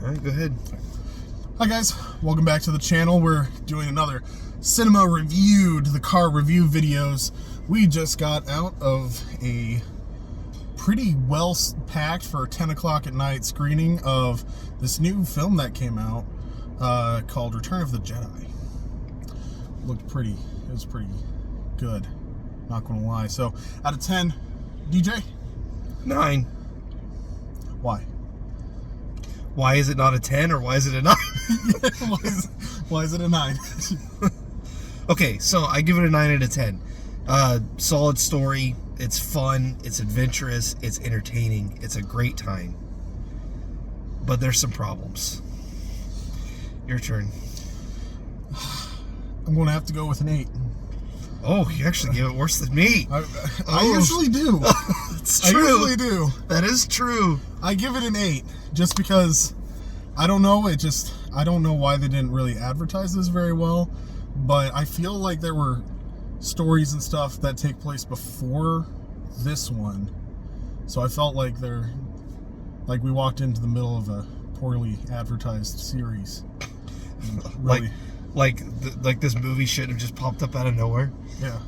All right, go ahead. Hi guys, welcome back to the channel. We're doing another cinema reviewed, the car review videos. We just got out of a pretty well packed for 10 o'clock at night screening of this new film that came out called Return of the Jedi. It was pretty good, not gonna lie. So out of 10, DJ? 9. Why? Why is it not a 10 or why is it a 9? Why is it a 9? Okay, so I give it a 9 out of 10. Solid story. It's fun. It's adventurous. It's entertaining. It's a great time. But there's some problems. Your turn. I'm going to have to go with an 8. Oh, you actually gave it worse than me. I usually do. It's true. I usually do. That is true. I give it an 8 just because I don't know. I don't know why they didn't really advertise this very well, but I feel like there were stories and stuff that take place before this one, so I felt like we walked into the middle of a poorly advertised series. Really, like this movie should have just popped up out of nowhere. Yeah.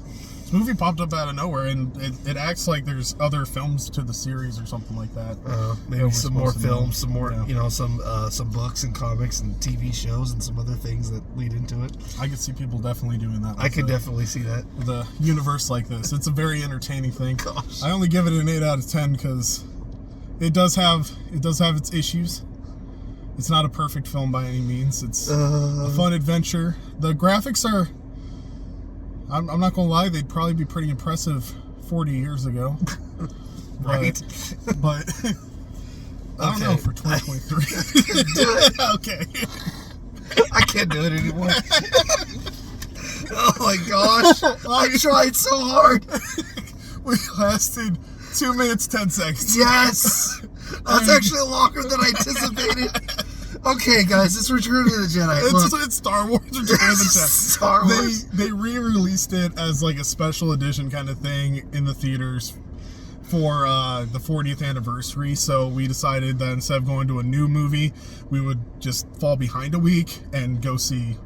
This movie popped up out of nowhere, and it acts like there's other films to the series or something like that. Maybe some more films, some more, yeah. Some books and comics and TV shows and some other things that lead into it. I could see people definitely doing that. I could definitely see that. The universe like this. It's a very entertaining thing. Gosh. I only give it an 8 out of 10 because it does have its issues. It's not a perfect film by any means. It's a fun adventure. The graphics are, I'm not going to lie, they'd probably be pretty impressive 40 years ago. Right. But I don't know for 2023. Do it. Okay. I can't do it anymore. Oh my gosh. I tried so hard. We lasted 2 minutes, 10 seconds. Yes. That's actually longer than I anticipated. Okay, guys, it's Return of the Jedi. It's Star Wars Return of the Jedi. Star Wars. They re-released it as like a special edition kind of thing in the theaters for the 40th anniversary. So we decided that instead of going to a new movie, we would just fall behind a week and go see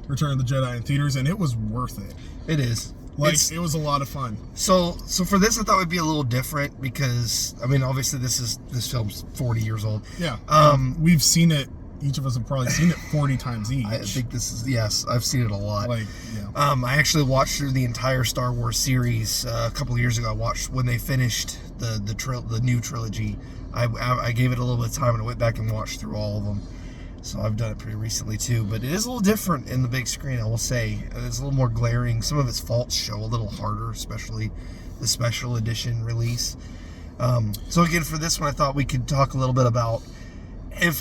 Return of the Jedi in theaters, and it was worth it. It is. It was a lot of fun. So for this, I thought it would be a little different because, I mean, obviously this film's 40 years old. Yeah. We've seen it. Each of us have probably seen it 40 times each. I think yes, I've seen it a lot. Yeah. I actually watched through the entire Star Wars series a couple of years ago. I watched when they finished the new trilogy. I gave it a little bit of time and I went back and watched through all of them. So I've done it pretty recently too, but it is a little different in the big screen, I will say. It's a little more glaring. Some of its faults show a little harder, especially the special edition release. So again, for this one, I thought we could talk a little bit about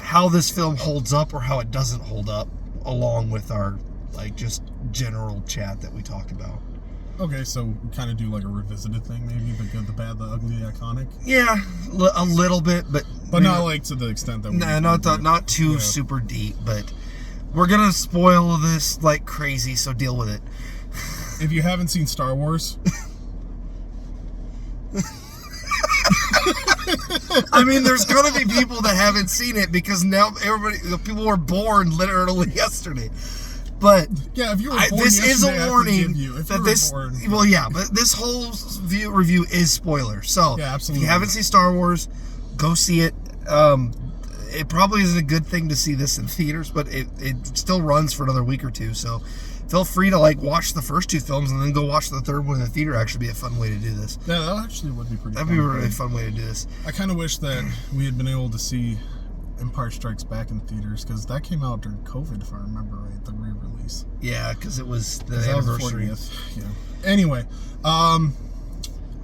how this film holds up or how it doesn't hold up, along with our just general chat that we talked about. Okay, so we kind of do like a revisited thing, maybe the good, the bad, the ugly, the iconic. Yeah, a little bit, but not like to the extent that. Not too super deep, but we're gonna spoil this like crazy, so deal with it. If you haven't seen Star Wars. I mean, there's gonna be people that haven't seen it because now people were born literally yesterday. But yeah, if you were born this is a warning but this whole review is spoiler. So yeah, absolutely. If you haven't seen Star Wars, go see it. It probably isn't a good thing to see this in theaters, but it still runs for another week or two. So feel free to watch the first 2 films and then go watch the third one in the theater. Actually, be a fun way to do this. Yeah, that actually would be pretty. That'd be a really fun way to do this. I kind of wish that we had been able to see Empire Strikes Back in theaters because that came out during COVID, if I remember right, the re-release. Yeah, because it was the anniversary. Yeah. Anyway, all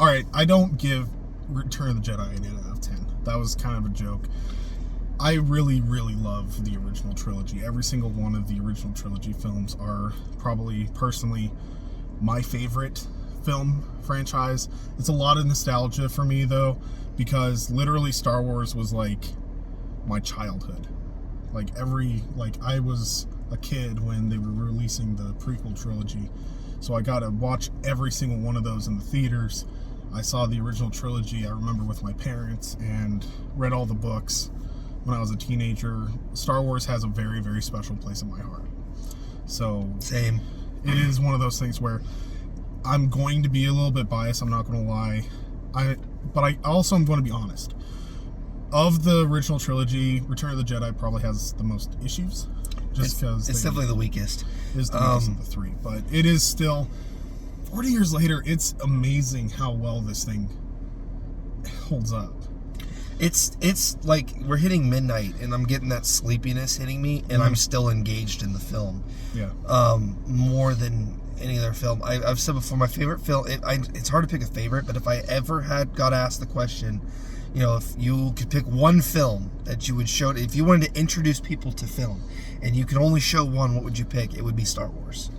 right, I don't give Return of the Jedi an 8 out of 10. That was kind of a joke. I really, really love the original trilogy. Every single one of the original trilogy films are probably, personally, my favorite film franchise. It's a lot of nostalgia for me, though, because literally Star Wars was like my childhood. I was a kid when they were releasing the prequel trilogy, so I got to watch every single one of those in the theaters. I saw the original trilogy, I remember, with my parents and read all the books. when I was a teenager. Star Wars has a very, very special place in my heart. So Same. it is one of those things where I'm going to be a little bit biased. I'm not going to lie. But I also am going to be honest. Of the original trilogy, Return of the Jedi probably has the most issues. Just because it's definitely the weakest. It is the weakest of the three. But it is still, 40 years later, it's amazing how well this thing holds up. It's like we're hitting midnight and I'm getting that sleepiness hitting me, and I'm still engaged in the film. Yeah. More than any other film. I've said before, my favorite film. It's hard to pick a favorite, but if I ever got asked the question, you know, if you could pick one film that you would show, if you wanted to introduce people to film, and you could only show one, what would you pick? It would be Star Wars.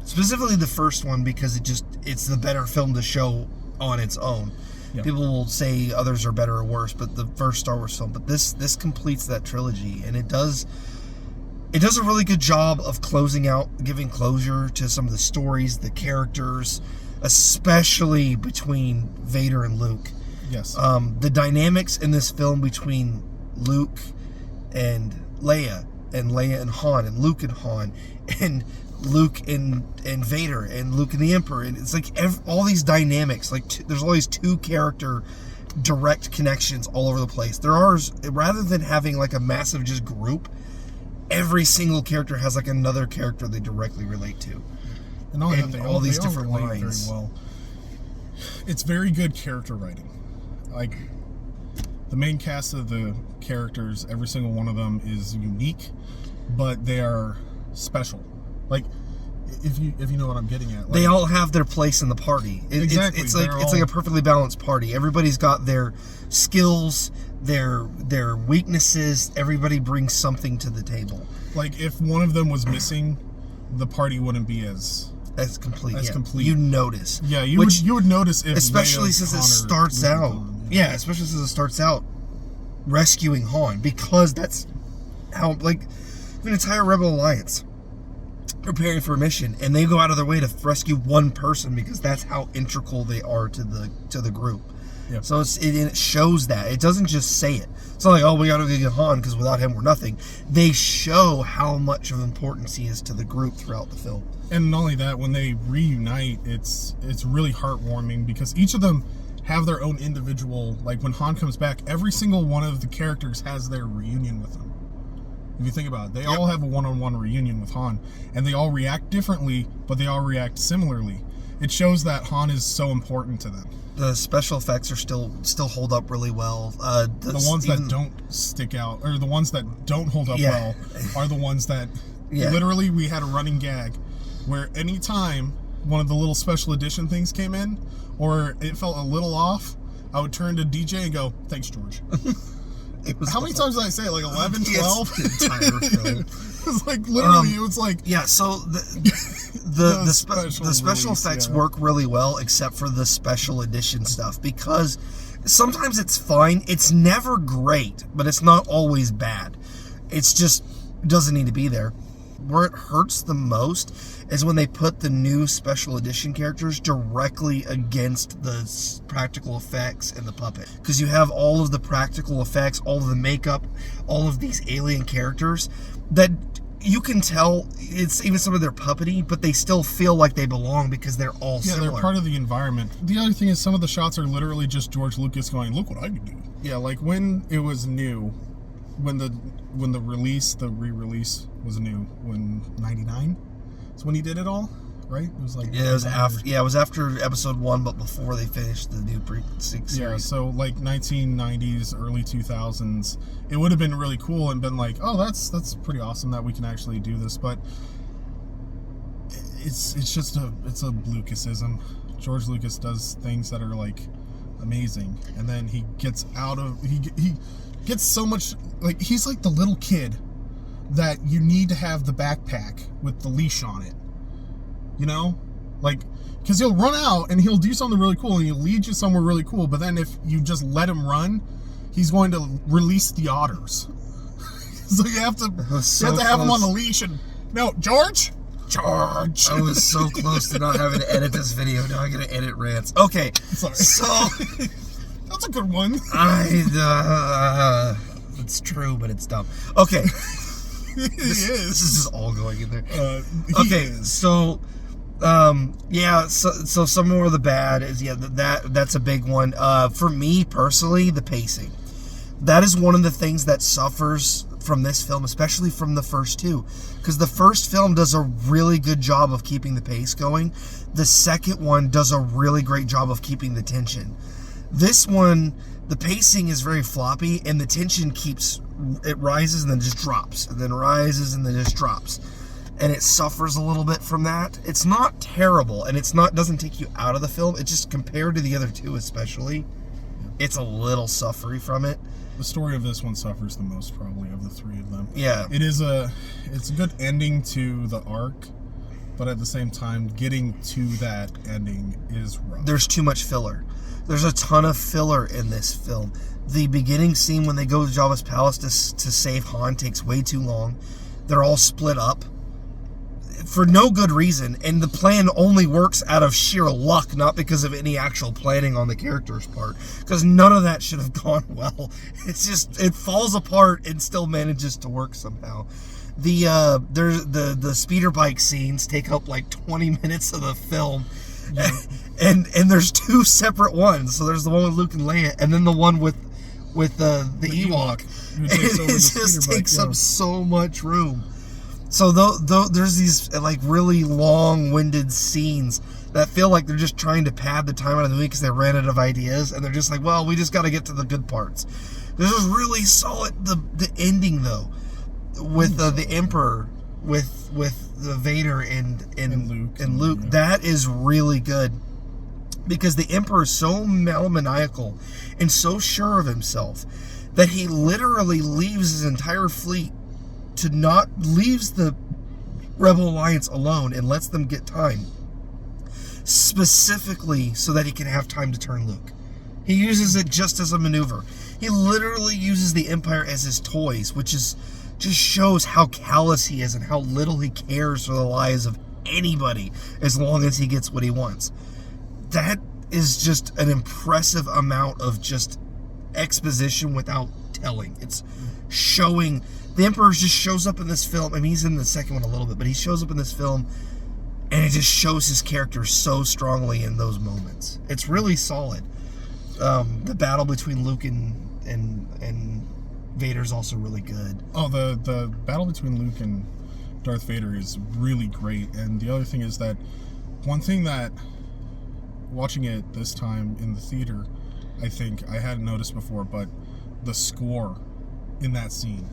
Specifically the first one, because it's the better film to show on its own. Yeah. People will say others are better or worse, but the first Star Wars film. But this completes that trilogy, and it does a really good job of closing out, giving closure to some of the stories, the characters, especially between Vader and Luke. Yes. The dynamics in this film between Luke and Leia and Han, and Luke and Han, and Luke and Vader, and Luke and the Emperor, and it's like all these dynamics, like there's always two character direct connections all over the place. There are, rather than having like a massive just group, every single character has like another character they directly relate to, and all these different lines. Very well. It's very good character writing. Like, the main cast of the characters, every single one of them is unique, but they are special. Like, if you know what I'm getting at. Like, they all have their place in the party. Exactly. It's like a perfectly balanced party. Everybody's got their skills, their weaknesses. Everybody brings something to the table. Like, if one of them was missing, the party wouldn't be as complete. Complete. You notice. Yeah, you would notice if, especially since it starts out. Yeah, especially since it starts out rescuing Han, because that's how, like, an entire Rebel Alliance preparing for a mission, and they go out of their way to rescue one person because that's how integral they are to the group. Yeah. So it shows that. It doesn't just say it. It's not like, oh, we gotta go get Han because without him we're nothing. They show how much of importance he is to the group throughout the film. And not only that, when they reunite, it's really heartwarming because each of them have their own individual, like when Han comes back, every single one of the characters has their reunion with him. If you think about it, they all have a one-on-one reunion with Han, and they all react differently, but they all react similarly. It shows that Han is so important to them. The special effects are still hold up really well. The ones that don't stick out, or the ones that don't hold up well, are the ones that literally we had a running gag where anytime one of the little special edition things came in, or it felt a little off, I would turn to DJ and go, "Thanks, George." How many times did I say it? Like 11, 12? The entire film. It was like, literally, it was like... Yeah, so the special effects work really well, except for the special edition stuff, because sometimes it's fine. It's never great, but it's not always bad. It's just doesn't need to be there. Where it hurts the most is when they put the new special edition characters directly against the practical effects and the puppet. Because you have all of the practical effects, all of the makeup, all of these alien characters that you can tell it's even some of their puppety, but they still feel like they belong because they're all similar. They're part of the environment. The other thing is some of the shots are literally just George Lucas going, "Look what I can do." Yeah, like when it was new, when the re-release was new, when 99? That's when he did it all, right? It was like it was after episode 1, but before they finished the new series. Yeah, so like 1990s, early 2000s, it would have been really cool and been like, oh, that's pretty awesome that we can actually do this, but it's just a Lucasism. George Lucas does things that are like amazing, and then he gets he gets so much, like, he's like the little kid that you need to have the backpack with the leash on it, you know, like, because he'll run out and he'll do something really cool and he'll lead you somewhere really cool, but then if you just let him run, he's going to release the otters. So you have to have him on the leash. And no, George. I was so close to not having to edit this video. Now I gotta edit rants. Okay, sorry. So that's a good one. let's It's true, but it's dumb. Okay. This This is just all going in there. Okay, so some more of the bad is that's a big one. For me personally, the pacing. That is one of the things that suffers from this film, especially from the first two, because the first film does a really good job of keeping the pace going. The second one does a really great job of keeping the tension. This one, the pacing is very floppy, and the tension it rises and then just drops, and then rises and then just drops, and it suffers a little bit from that. It's not terrible, and doesn't take you out of the film. It's just, compared to the other two especially, it's a little suffery from it. The story of this one suffers the most, probably, of the three of them. Yeah. It's a good ending to the arc, but at the same time, getting to that ending is rough. There's too much filler. There's a ton of filler in this film. The beginning scene when they go to Jabba's palace to save Han takes way too long. They're all split up for no good reason, and the plan only works out of sheer luck, not because of any actual planning on the character's part, because none of that should have gone well. It's just, it falls apart and still manages to work somehow. The speeder bike scenes take up like 20 minutes of the film. Yeah. and there's two separate ones. So there's the one with Luke and Leia, and then the one with the Ewok. It just takes up so much room. So there's these like really long-winded scenes that feel like they're just trying to pad the time out of the movie because they ran out of ideas, and they're just like, well, we just got to get to the good parts. This is really solid. The ending though, with the Emperor, with the Vader and Luke, yeah. That is really good, because the Emperor is so megalomaniacal and so sure of himself that he literally leaves his entire fleet leaves the Rebel Alliance alone and lets them get time, specifically so that he can have time to turn Luke. He uses it just as a maneuver. He literally uses the Empire as his toys, which just shows how callous he is and how little he cares for the lives of anybody as long as he gets what he wants. That is just an impressive amount of just exposition without telling. It's showing. The Emperor just shows up in this film. I mean, he's in the second one a little bit, but he shows up in this film, and it just shows his character so strongly in those moments. It's really solid. The battle between Luke and Vader's also really good. Oh, the battle between Luke and Darth Vader is really great. And the other thing is that one thing that, watching it this time in the theater, I think I hadn't noticed before, but the score in that scene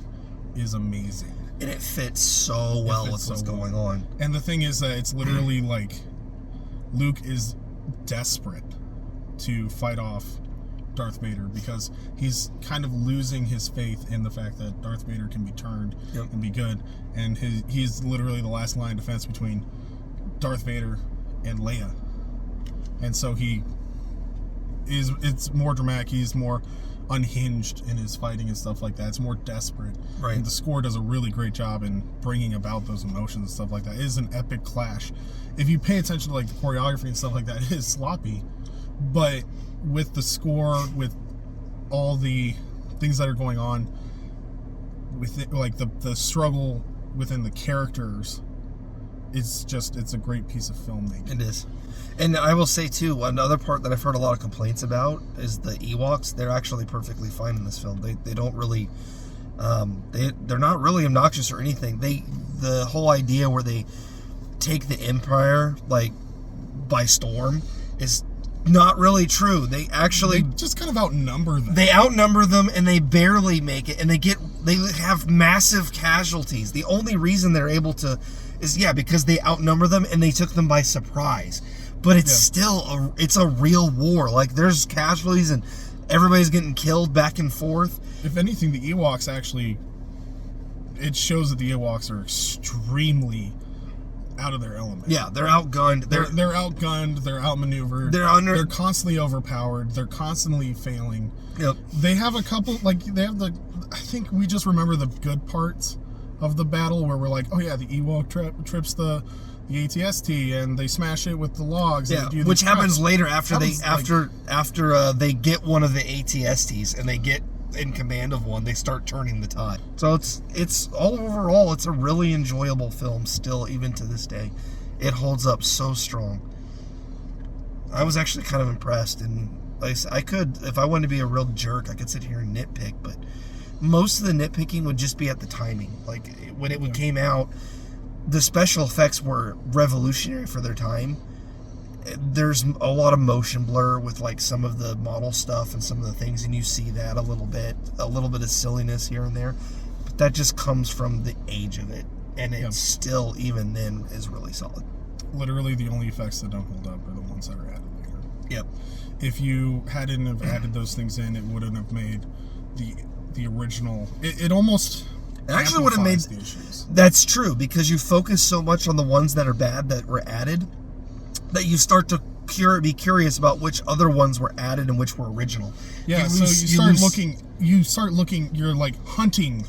is amazing. And it fits so well with what's going on. And the thing is that it's literally like Luke is desperate to fight off Darth Vader because he's kind of losing his faith in the fact that Darth Vader can be turned and be good. And he's literally the last line of defense between Darth Vader and Leia. And so it's more dramatic. He's more unhinged in his fighting and stuff like that. It's more desperate. Right. And the score does a really great job in bringing about those emotions and stuff like that. It is an epic clash. If you pay attention to like the choreography and stuff like that, it is sloppy. But with the score, with all the things that are going on, with it, like the struggle within the characters, it's a great piece of filmmaking. It is. And I will say too, another part that I've heard a lot of complaints about is the Ewoks. They're actually perfectly fine in this film. They don't really, they're not really obnoxious or anything. The whole idea where they take the Empire like by storm is not really true. They just kind of outnumber them. They outnumber them, and they barely make it, and they have massive casualties. The only reason they're able to is because they outnumber them and they took them by surprise. But it's still it's a real war. Like, there's casualties and everybody's getting killed back and forth. If anything, the Ewoks it shows that the Ewoks are extremely out of their element. Yeah, they're outgunned. They're outgunned. They're outmaneuvered. They're constantly overpowered. They're constantly failing. Yep. They have a couple, I think we just remember the good parts of the battle where we're like, oh yeah, the Ewok trips the AT-ST and they smash it with the logs. Yeah, which happens later after they get one of the AT-STs and they get in command of one, they start turning the tide. So it's all overall, it's a really enjoyable film still, even to this day. It holds up so strong. I was actually kind of impressed, and like I could, if I wanted to be a real jerk, I could sit here and nitpick, but most of the nitpicking would just be at the timing. Like when it came out, the special effects were revolutionary for their time. There's a lot of motion blur with like some of the model stuff and some of the things, and you see that a little bit of silliness here and there, but that just comes from the age of it, and it still, even then, is really solid. Literally the only effects that don't hold up are the ones that are added later. Yep. If you hadn't have added those things in, it wouldn't have made the original. It almost actually would have made the issues. That's true, because you focus so much on the ones that are bad that were added that you start to be curious about which other ones were added and which were original. Yeah, so you start looking, you're like hunting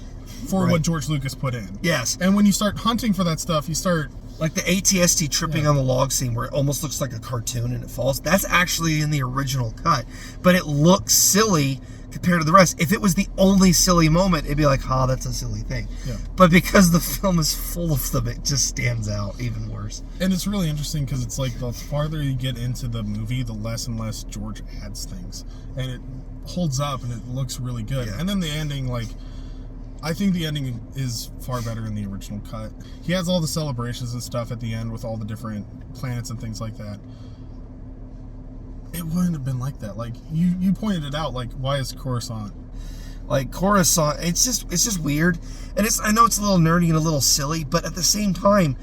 for what George Lucas put in. Yes. And when you start hunting for that stuff, you start... Like the ATST tripping on the log scene where it almost looks like a cartoon and it falls. That's actually in the original cut. But it looks silly compared to the rest. If it was the only silly moment, it'd be like, that's a silly thing. Yeah. But because the film is full of them, it just stands out even worse. And it's really interesting because it's like the farther you get into the movie, the less and less George adds things. And it holds up and it looks really good. Yeah. And then the ending, like... I think the ending is far better in the original cut. He has all the celebrations and stuff at the end with all the different planets and things like that. It wouldn't have been like that. Like you pointed it out. Like, why is Coruscant? Like Coruscant, it's just weird, and I know it's a little nerdy and a little silly, but at the same time,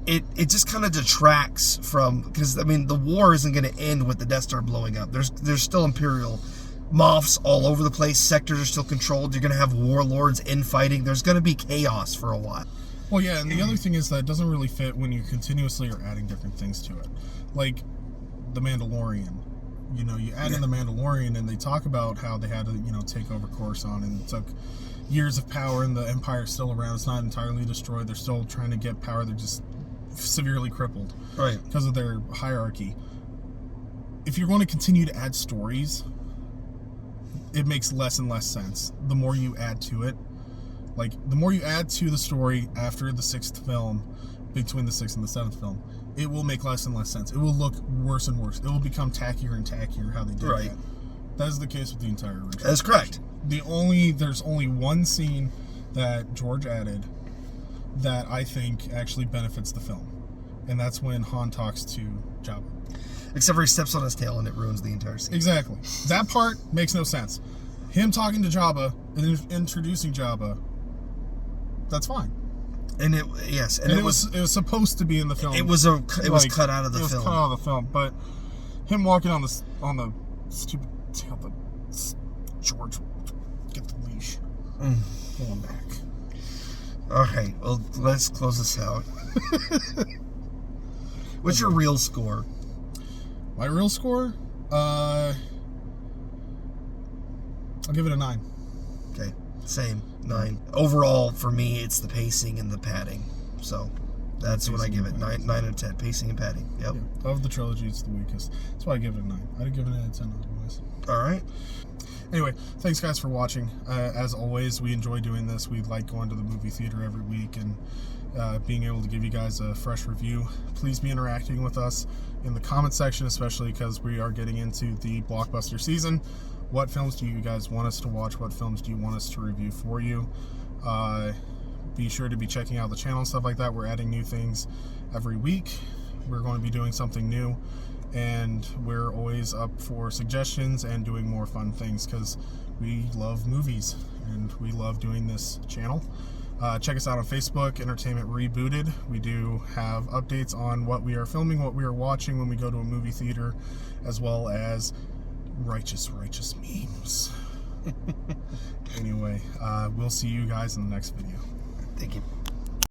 it just kind of detracts from, because I mean the war isn't going to end with the Death Star blowing up. There's still Imperial Moffs all over the place. Sectors are still controlled. You're going to have warlords infighting. There's going to be chaos for a while. Well, yeah, and the other thing is that it doesn't really fit when you continuously are adding different things to it. Like the Mandalorian. You know, you add in the Mandalorian, and they talk about how they had to, take over Coruscant, and it took years of power, and the Empire's still around. It's not entirely destroyed. They're still trying to get power. They're just severely crippled. Right. Because of their hierarchy. If you're going to continue to add stories... it makes less and less sense the more you add to it. Like, the more you add to the story after the 6th film, between the 6th and the 7th film, it will make less and less sense. It will look worse and worse. It will become tackier and tackier how they do that. That is the case with the entire original. That's correct. There's only one scene that George added that I think actually benefits the film. And that's when Han talks to Jabba. Except for he steps on his tail and it ruins the entire scene. Exactly. That part makes no sense. Him talking to Jabba and introducing Jabba, that's fine. And it was supposed to be in the film. It was cut out of the film. It was cut out of the film, but him walking on the stupid tail, George, get the leash. Pull him back. All right, well, let's close this out. What's your real score? My real score? I'll give it a 9. Okay, same, 9. Overall, for me, it's the pacing and the padding. So that's what I give it, 9 out of 10. Pacing and padding, yep. Yeah, of the trilogy, it's the weakest. That's why I give it a 9. I'd give it a 10 otherwise. All right. Anyway, thanks guys for watching. As always, we enjoy doing this. We like going to the movie theater every week and being able to give you guys a fresh review. Please be interacting with us in the comment section, especially because we are getting into the blockbuster season. What films do you guys want us to watch? What films do you want us to review for you? Be sure to be checking out the channel and stuff like that. We're adding new things every week. We're going to be doing something new, and we're always up for suggestions and doing more fun things because we love movies and we love doing this channel. Check us out on Facebook, Entertainment Rebooted. We do have updates on what we are filming, what we are watching when we go to a movie theater, as well as righteous memes. Anyway, we'll see you guys in the next video. Thank you.